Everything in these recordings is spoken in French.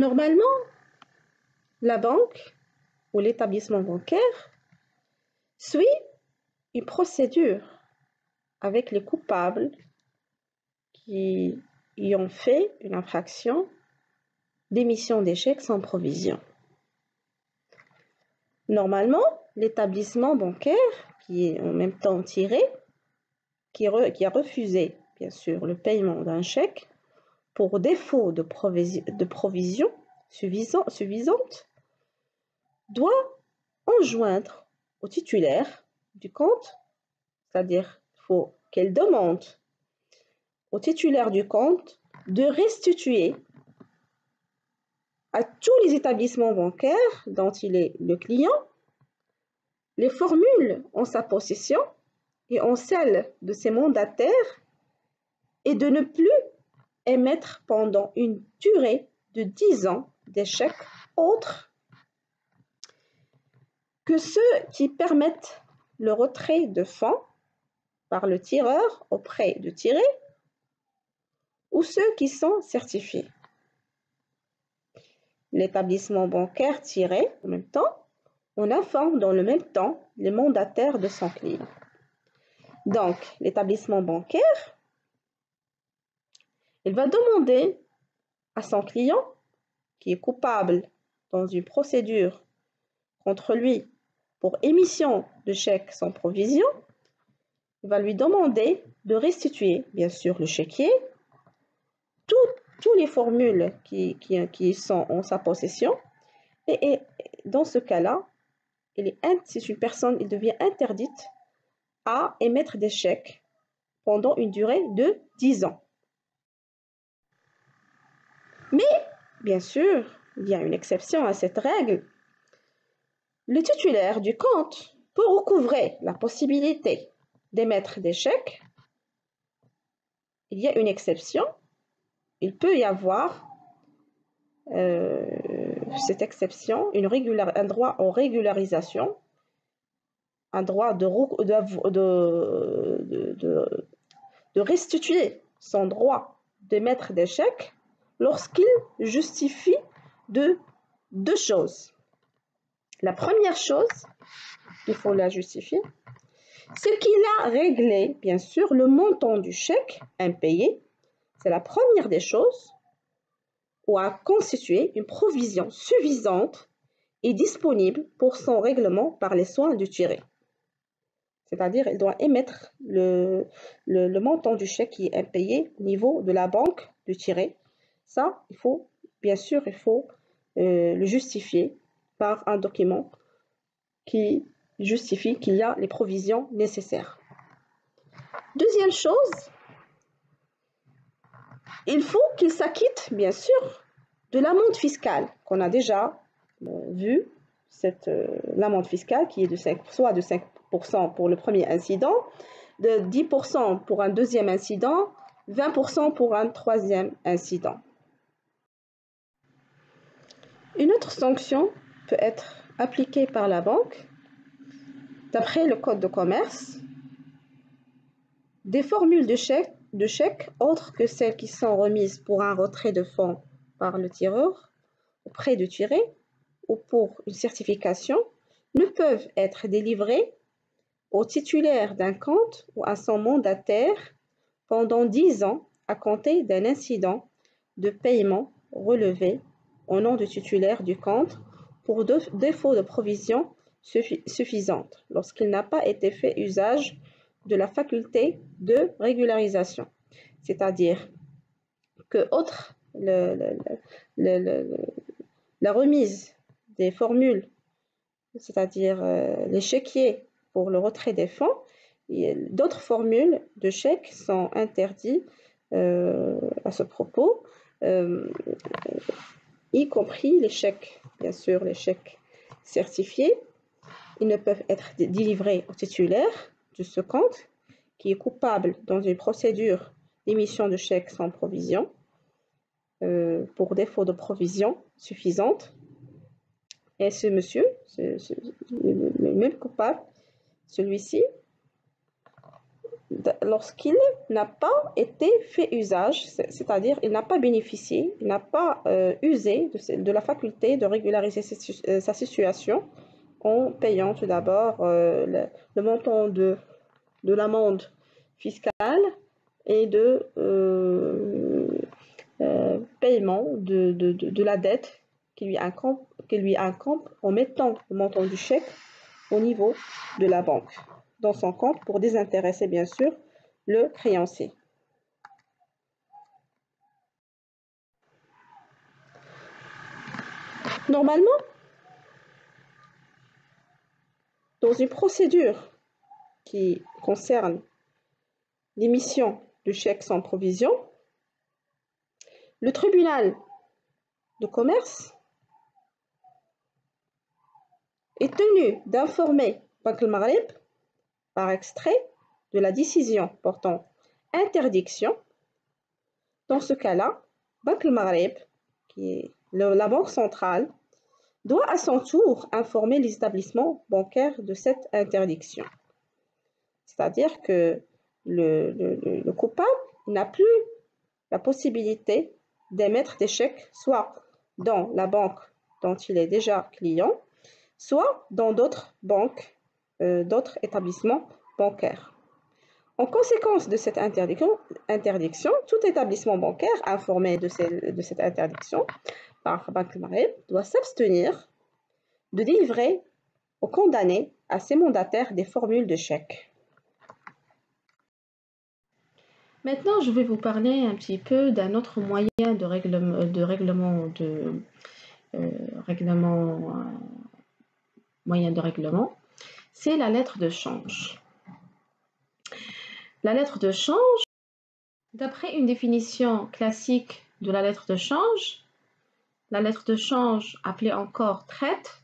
Normalement, la banque ou l'établissement bancaire suit une procédure avec les coupables qui y ont fait une infraction d'émission des chèques sans provision. Normalement, l'établissement bancaire qui est en même temps tiré, qui a refusé, bien sûr, le paiement d'un chèque pour défaut de provision suffisante, doit enjoindre au titulaire du compte, c'est-à-dire il faut qu'elle demande au titulaire du compte de restituer à tous les établissements bancaires dont il est le client les formules en sa possession et en celle de ses mandataires et de ne plus émettre pendant une durée de 10 ans des chèques autres que ceux qui permettent le retrait de fonds par le tireur auprès de tiré ou ceux qui sont certifiés. L'établissement bancaire tiré en même temps, on informe dans le même temps les mandataires de son client. Donc, l'établissement bancaire, il va demander à son client qui est coupable dans une procédure contre lui pour émission de chèque sans provision, il va lui demander de restituer, bien sûr, le chéquier, toutes les formules qui sont en sa possession, et dans ce cas-là, c'est une personne, il devient interdite à émettre des chèques pendant une durée de 10 ans. Mais, bien sûr, il y a une exception à cette règle. Le titulaire du compte peut recouvrer la possibilité d'émettre des chèques. Il y a une exception. Il peut y avoir cette exception, un droit en régularisation, un droit de restituer son droit d'émettre des chèques lorsqu'il justifie de deux choses. La première chose, il faut la justifier, c'est qu'il a réglé, bien sûr, le montant du chèque impayé. C'est la première des choses, ou a constitué une provision suffisante et disponible pour son règlement par les soins du tiré. C'est-à-dire, il doit émettre le montant du chèque qui est impayé au niveau de la banque du tiré. Ça, il faut le justifier par un document qui justifie qu'il y a les provisions nécessaires. Deuxième chose, il faut qu'il s'acquitte, bien sûr, de l'amende fiscale qu'on a déjà vue, l'amende fiscale qui est soit de 5% pour le premier incident, de 10% pour un deuxième incident, 20% pour un troisième incident. Une autre sanction peut être appliquée par la banque, d'après le code de commerce, des formules de chèques autres que celles qui sont remises pour un retrait de fonds par le tireur auprès du tiré ou pour une certification ne peuvent être délivrées au titulaire d'un compte ou à son mandataire pendant 10 ans à compter d'un incident de paiement relevé au nom du titulaire du compte pour défaut de provision suffisante lorsqu'il n'a pas été fait usage de la faculté de régularisation. C'est-à-dire que la remise des formules, c'est-à-dire les chéquiers pour le retrait des fonds, d'autres formules de chèques sont interdites à ce propos, y compris les chèques, bien sûr, les chèques certifiés. Ils ne peuvent être délivrés au titulaire de ce compte qui est coupable dans une procédure d'émission de chèques sans provision pour défaut de provision suffisante. Et ce monsieur, le même coupable, celui-ci, lorsqu'il n'a pas été fait usage, c'est-à-dire il n'a pas bénéficié, il n'a pas usé de la faculté de régulariser sa situation en payant tout d'abord le montant de l'amende fiscale et de paiement de la dette qui lui incombe en mettant le montant du chèque au niveau de la banque dans son compte pour désintéresser bien sûr le créancier. Normalement, dans une procédure qui concerne l'émission de chèques sans provision, le tribunal de commerce est tenu d'informer Banque al-Maghreb par extrait de la décision portant interdiction. Dans ce cas-là, Banque al-Maghreb, qui est la banque centrale, doit à son tour informer les établissements bancaires de cette interdiction. C'est-à-dire que le coupable n'a plus la possibilité d'émettre des chèques soit dans la banque dont il est déjà client, soit dans d'autres banques, d'autres établissements bancaires. En conséquence de cette interdiction, tout établissement bancaire informé de cette interdiction par Banque al-Maghreb doit s'abstenir de délivrer aux condamnés à ses mandataires des formules de chèques. Maintenant, je vais vous parler un petit peu d'un autre moyen de règlement, c'est la lettre de change. La lettre de change, d'après une définition classique de la lettre de change appelée encore traite,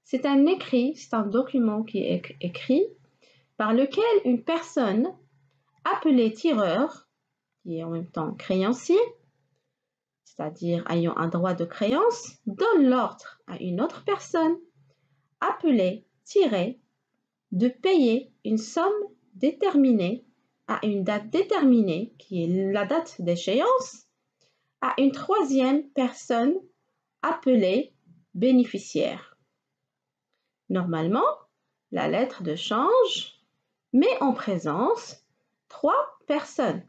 c'est un écrit, c'est un document qui est écrit par lequel une personne appelée tireur, qui est en même temps créancier, c'est-à-dire ayant un droit de créance, donne l'ordre à une autre personne appelée tirée de payer une somme déterminée à une date déterminée, qui est la date d'échéance, à une troisième personne appelée bénéficiaire. Normalement, la lettre de change met en présence 3 personnes.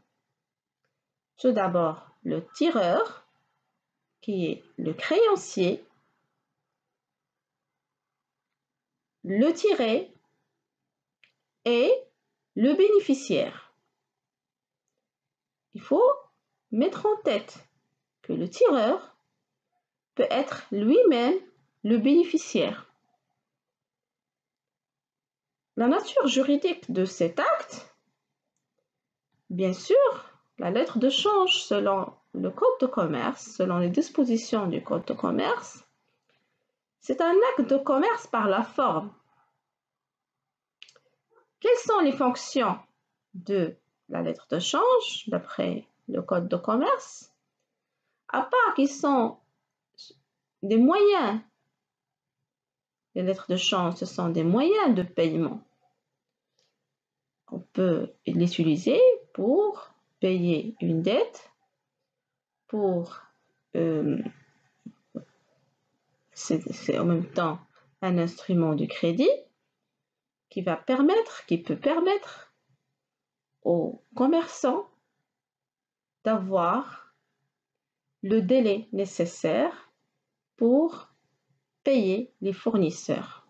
Tout d'abord, le tireur, qui est le créancier, le tiré et le bénéficiaire. Il faut mettre en tête que le tireur peut être lui-même le bénéficiaire. La nature juridique de cet acte, bien sûr, la lettre de change selon le Code de commerce, selon les dispositions du Code de commerce, c'est un acte de commerce par la forme. Quelles sont les fonctions de la lettre de change d'après le Code de commerce? À part qu'ils sont des moyens, les lettres de change, ce sont des moyens de paiement. On peut les utiliser pour payer une dette, c'est en même temps un instrument de crédit qui peut permettre aux commerçants d'avoir le délai nécessaire pour payer les fournisseurs.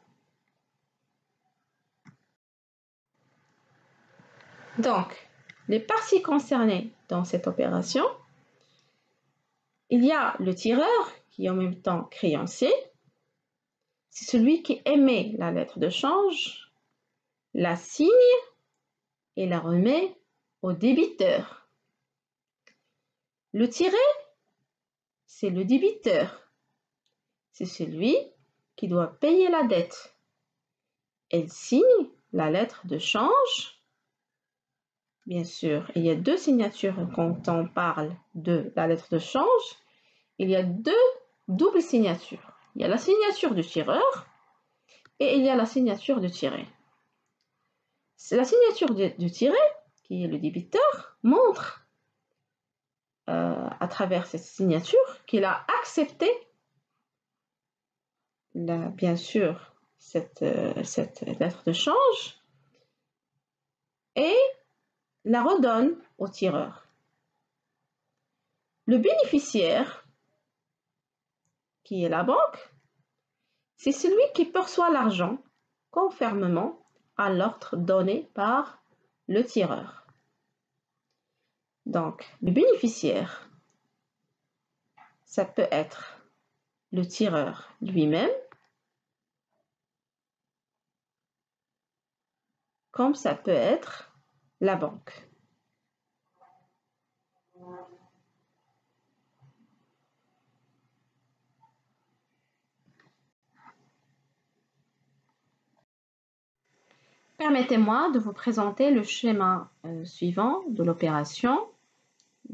Donc, les parties concernées dans cette opération, il y a le tireur qui est en même temps créancier, c'est celui qui émet la lettre de change, la signe et la remet au débiteur. Le tiré, c'est le débiteur. C'est celui qui doit payer la dette. Elle signe la lettre de change. Bien sûr, il y a 2 signatures quand on parle de la lettre de change. Il y a 2 doubles signatures. Il y a la signature du tireur et il y a la signature du tiré. La signature du tiré, qui est le débiteur, montre à travers cette signature qu'il a accepté, bien sûr, cette lettre de change et la redonne au tireur. Le bénéficiaire, qui est la banque, c'est celui qui perçoit l'argent conformément à l'ordre donné par le tireur. Donc, le bénéficiaire, ça peut être le tireur lui-même, comme ça peut être la banque. Permettez-moi de vous présenter le schéma suivant de l'opération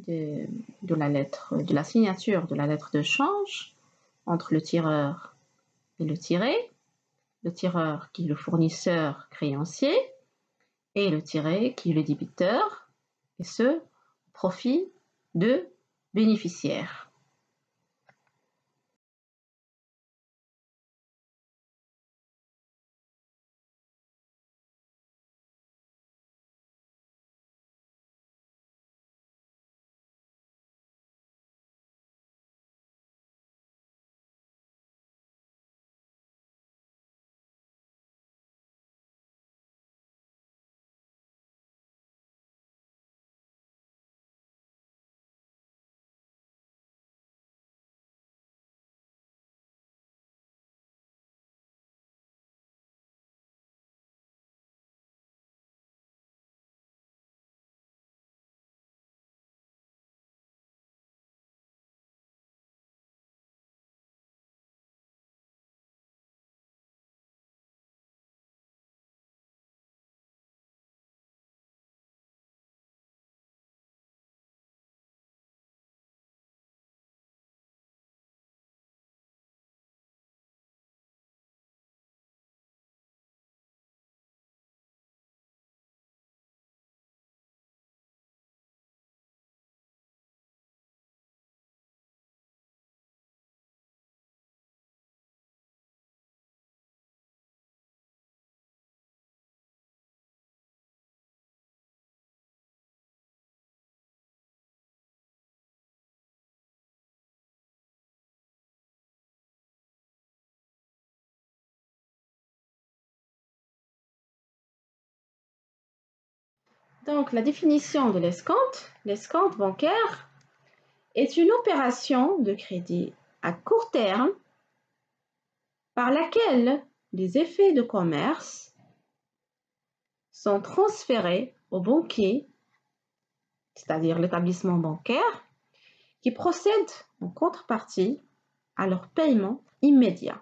de la signature de la lettre de change entre le tireur et le tiré, le tireur qui est le fournisseur créancier et le tiré qui est le débiteur, et ce, au profit de bénéficiaire. Donc, la définition de l'escompte. L'escompte bancaire est une opération de crédit à court terme par laquelle les effets de commerce sont transférés au banquier, c'est-à-dire l'établissement bancaire, qui procède en contrepartie à leur paiement immédiat.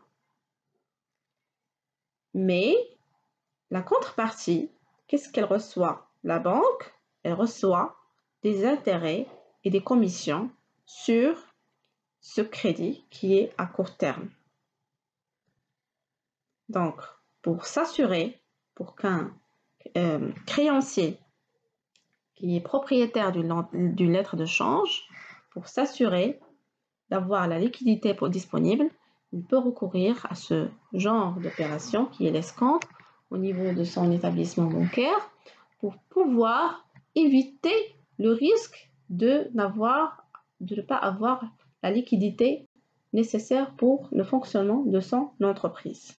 Mais la contrepartie, qu'est-ce qu'elle reçoit? La banque, elle reçoit des intérêts et des commissions sur ce crédit qui est à court terme. Donc, pour s'assurer, pour qu'un créancier qui est propriétaire d'une lettre de change, pour s'assurer d'avoir la liquidité disponible, il peut recourir à ce genre d'opération qui est l'escompte au niveau de son établissement bancaire pour pouvoir éviter le risque de ne pas avoir la liquidité nécessaire pour le fonctionnement de son entreprise.